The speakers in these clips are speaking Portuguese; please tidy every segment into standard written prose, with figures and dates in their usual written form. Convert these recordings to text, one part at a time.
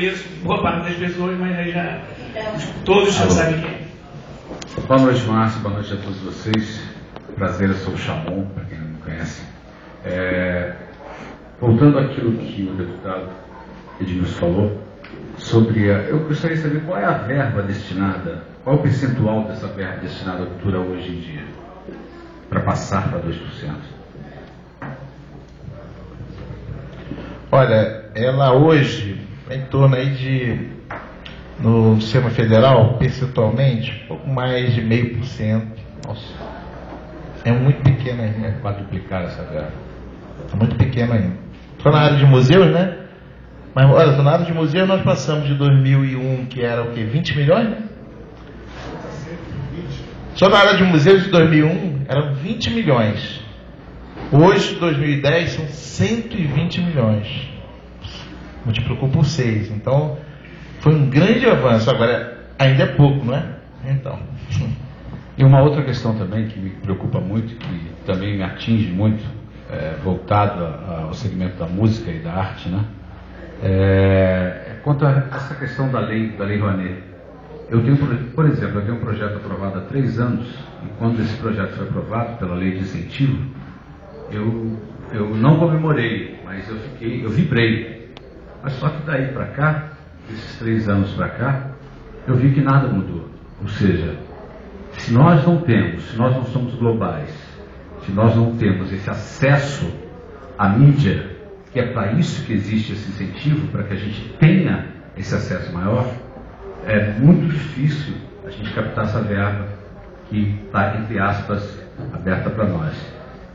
conheço boa parte das pessoas, mas aí já todos já sabem quem é. Boa noite, Márcio. Boa noite a todos vocês. Prazer, eu sou o Chamon, para quem não me conhece. Voltando àquilo que o deputado Edmilson falou, eu gostaria de saber qual é a verba destinada, qual é o percentual dessa verba destinada à cultura hoje em dia, para passar para 2%. Olha, ela hoje é em torno aí de, no sistema federal, percentualmente, um pouco mais de 0,5%. Nossa, é muito pequena ainda. É quadruplicar essa verba. É muito pequena ainda. Estou na área de museus, né? Mas olha, na área de museus nós passamos de 2001, que era o quê? 20 milhões, né? Só na área de museus de 2001 eram 20 milhões. Hoje, 2010, são 120 milhões. Multiplicou por 6. Então, foi um grande avanço. Agora, ainda é pouco, não é? Então. E uma outra questão também que me preocupa muito, que também me atinge muito, voltado ao segmento da música e da arte, né? Quanto a essa questão da lei Rouanet. Por exemplo, eu tenho um projeto aprovado há 3 anos, e quando esse projeto foi aprovado pela lei de incentivo, eu não comemorei, mas eu vibrei. Mas só que daí para cá, esses 3 anos para cá, eu vi que nada mudou. Ou seja, se nós não somos globais, se nós não temos esse acesso à mídia, que é para isso que existe esse incentivo, para que a gente tenha esse acesso maior, é muito difícil a gente captar essa verba que está, entre aspas, aberta para nós.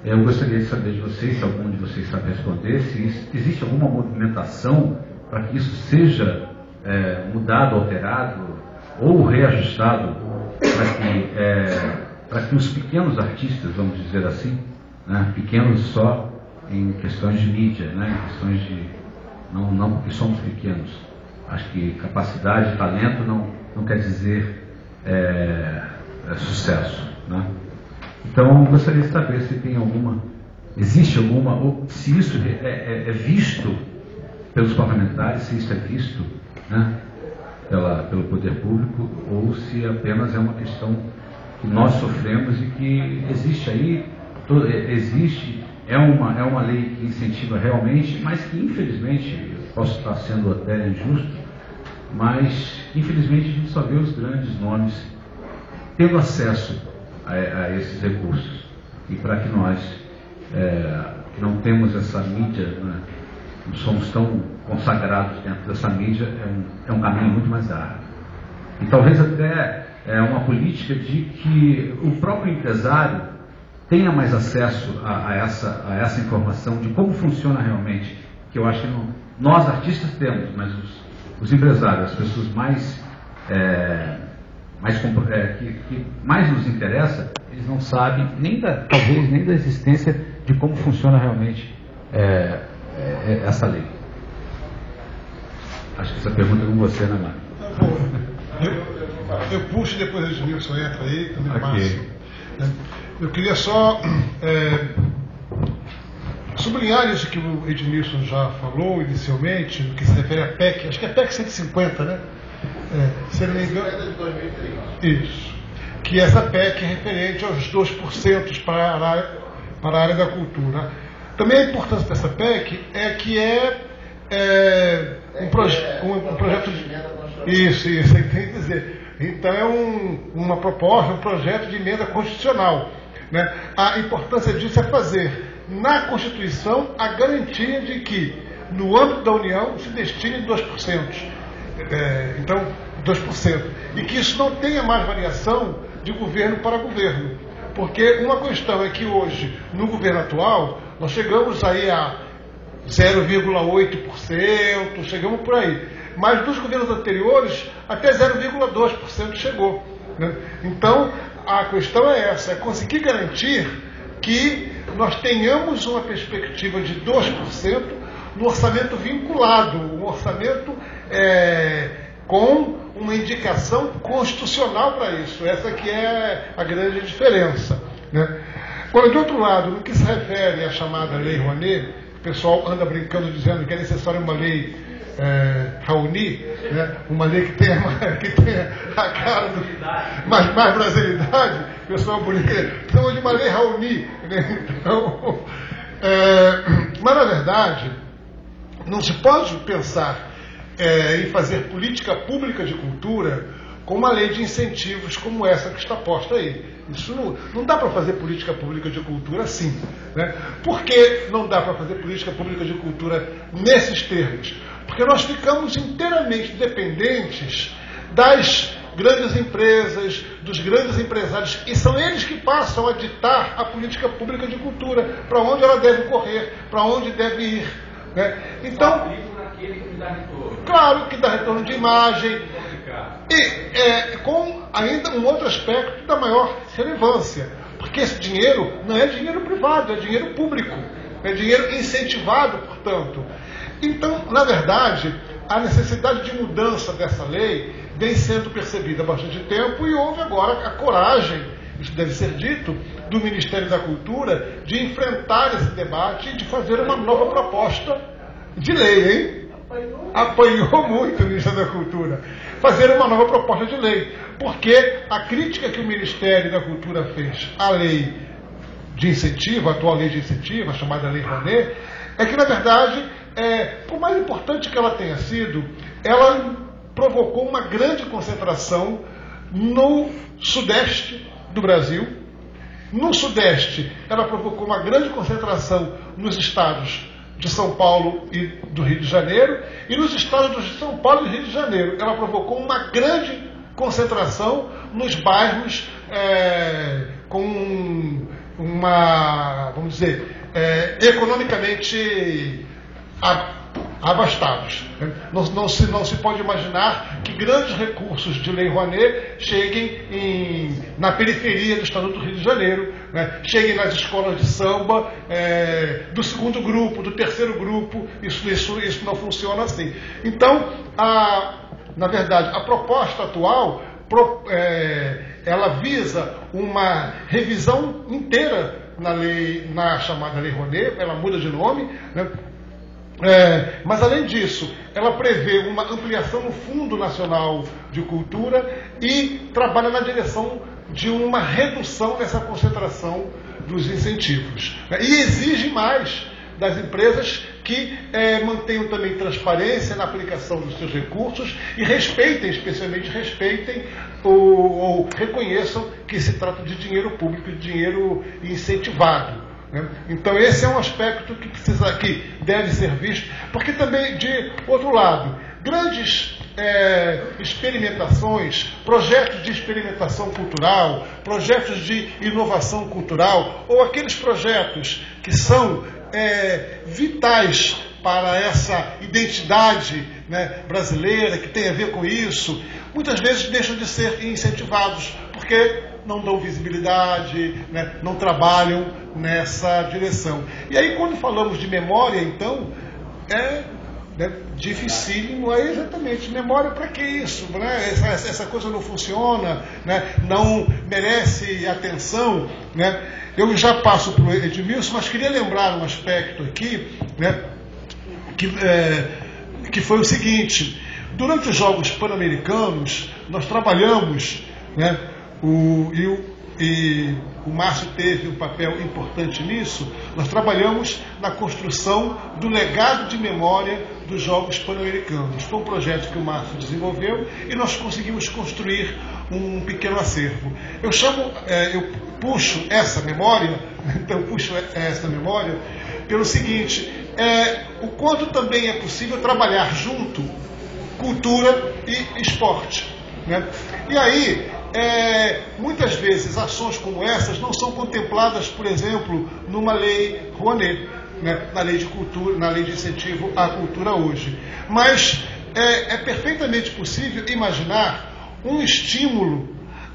Eu gostaria de saber de vocês, se algum de vocês sabe responder, se existe alguma movimentação para que isso seja mudado, alterado ou reajustado, para que os pequenos artistas, vamos dizer assim, né, pequenos só em questões de mídia, né, em questões de... não porque somos pequenos. Acho que capacidade, talento não quer dizer sucesso, né? Então, eu gostaria de saber se existe alguma, ou se isso é visto pelos parlamentares, se isso é visto, né, pelo poder público, ou se apenas é uma questão que nós sofremos e que existe aí, é uma lei que incentiva realmente, mas que infelizmente, posso estar sendo até injusto, mas infelizmente a gente só vê os grandes nomes tendo acesso a esses recursos. E para que nós, que não temos essa mídia, né, não somos tão consagrados dentro dessa mídia, é um caminho muito mais árduo. E talvez até uma política de que o próprio empresário tenha mais acesso a essa informação de como funciona realmente, que eu acho que nós artistas temos, mas os empresários, as pessoas que mais nos interessa, eles não sabem talvez nem da existência de como funciona realmente essa lei. Acho que essa pergunta é com você, né, Mário? Eu puxo e depois o Edmilson entra aí, também okay. Márcio. Eu queria só sublinhar isso que o Edmilson já falou inicialmente, no que se refere à PEC, acho que é a PEC 150, né? Se não me engano, isso. Que essa PEC é referente aos 2% para a área da cultura. Também a importância dessa PEC é que um projeto de... Isso, aí tem que dizer. Então é uma proposta, um projeto de emenda constitucional, né? A importância disso é fazer na Constituição a garantia de que no âmbito da União se destine 2%. Então, 2%. E que isso não tenha mais variação de governo para governo. Porque uma questão é que hoje, no governo atual, nós chegamos aí a 0,8%, chegamos por aí. Mas nos governos anteriores, até 0,2% chegou, né? Então, a questão é essa, é conseguir garantir que nós tenhamos uma perspectiva de 2% no orçamento vinculado, um orçamento com uma indicação constitucional para isso. Essa que é a grande diferença, né? Agora, de outro lado, no que se refere à chamada Lei Rouanet, o pessoal anda brincando dizendo que é necessária uma lei Raoni, né? Uma lei que tenha a cara mais brasilidade, pessoal bonito, precisamos de uma lei Raoni, né? Então, mas na verdade não se pode pensar em fazer política pública de cultura com uma lei de incentivos como essa que está posta aí. Isso não dá para fazer política pública de cultura assim, né? Por que não dá para fazer política pública de cultura nesses termos? Porque nós ficamos inteiramente dependentes das grandes empresas, dos grandes empresários, e são eles que passam a ditar a política pública de cultura, para onde ela deve correr, para onde deve ir, né? Então, claro que dá retorno de imagem, e com ainda um outro aspecto da maior relevância, porque esse dinheiro não é dinheiro privado, é dinheiro público, é dinheiro incentivado, portanto. Então, na verdade, a necessidade de mudança dessa lei vem sendo percebida há bastante tempo, e houve agora a coragem, isso deve ser dito, do Ministério da Cultura de enfrentar esse debate e de fazer uma nova proposta de lei, hein? Apanhou muito o Ministério da Cultura. Fazer uma nova proposta de lei, porque a crítica que o Ministério da Cultura fez à lei de incentivo, a atual lei de incentivo, a chamada Lei Rouanet, é que, na verdade, por mais importante que ela tenha sido, ela provocou uma grande concentração no sudeste do Brasil. No sudeste, ela provocou uma grande concentração nos estados de São Paulo e do Rio de Janeiro, e nos estados de São Paulo e Rio de Janeiro ela provocou uma grande concentração nos bairros com uma, vamos dizer, economicamente abastados. Não se pode imaginar que grandes recursos de Lei Rouanet cheguem na periferia do estado do Rio de Janeiro, né? Cheguem nas escolas de samba do segundo grupo, do terceiro grupo. Isso não funciona assim. Então, na verdade, a proposta atual ela visa uma revisão inteira na chamada Lei Rouanet. Ela muda de nome, né? Mas, além disso, ela prevê uma ampliação no Fundo Nacional de Cultura e trabalha na direção de uma redução dessa concentração dos incentivos. E exige mais das empresas que mantenham também transparência na aplicação dos seus recursos e especialmente respeitem ou reconheçam que se trata de dinheiro público, de dinheiro incentivado. Então esse é um aspecto que deve ser visto, porque também, de outro lado, grandes experimentações, projetos de experimentação cultural, projetos de inovação cultural, ou aqueles projetos que são vitais para essa identidade, né, brasileira, que tem a ver com isso, muitas vezes deixam de ser incentivados, porque não dão visibilidade, né, não trabalham nessa direção. E aí, quando falamos de memória, então, dificílimo, exatamente, memória para que isso? Né? Essa coisa não funciona, né? Não merece atenção, né? Eu já passo para o Edmilson, mas queria lembrar um aspecto aqui, né, que foi o seguinte: durante os Jogos Pan-Americanos, nós trabalhamos, né, e o Márcio teve um papel importante nisso. Nós trabalhamos na construção do legado de memória dos Jogos Pan-Americanos. Foi um projeto que o Márcio desenvolveu e nós conseguimos construir um pequeno acervo. Eu puxo essa memória pelo seguinte: o quanto também é possível trabalhar junto cultura e esporte, né? E aí, muitas vezes ações como essas não são contempladas, por exemplo, numa lei Rouanet, né, na lei de cultura, na lei de incentivo à cultura hoje. Mas é perfeitamente possível imaginar um estímulo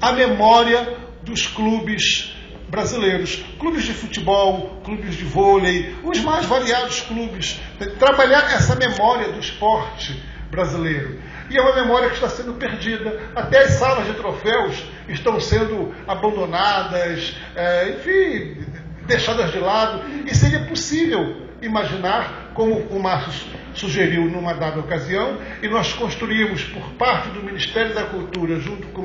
à memória dos clubes brasileiros, clubes de futebol, clubes de vôlei, os mais variados clubes, trabalhar essa memória do esporte brasileiro. E é uma memória que está sendo perdida. Até as salas de troféus estão sendo abandonadas, deixadas de lado. E seria possível imaginar, como o Márcio sugeriu numa dada ocasião, e nós construímos por parte do Ministério da Cultura, junto com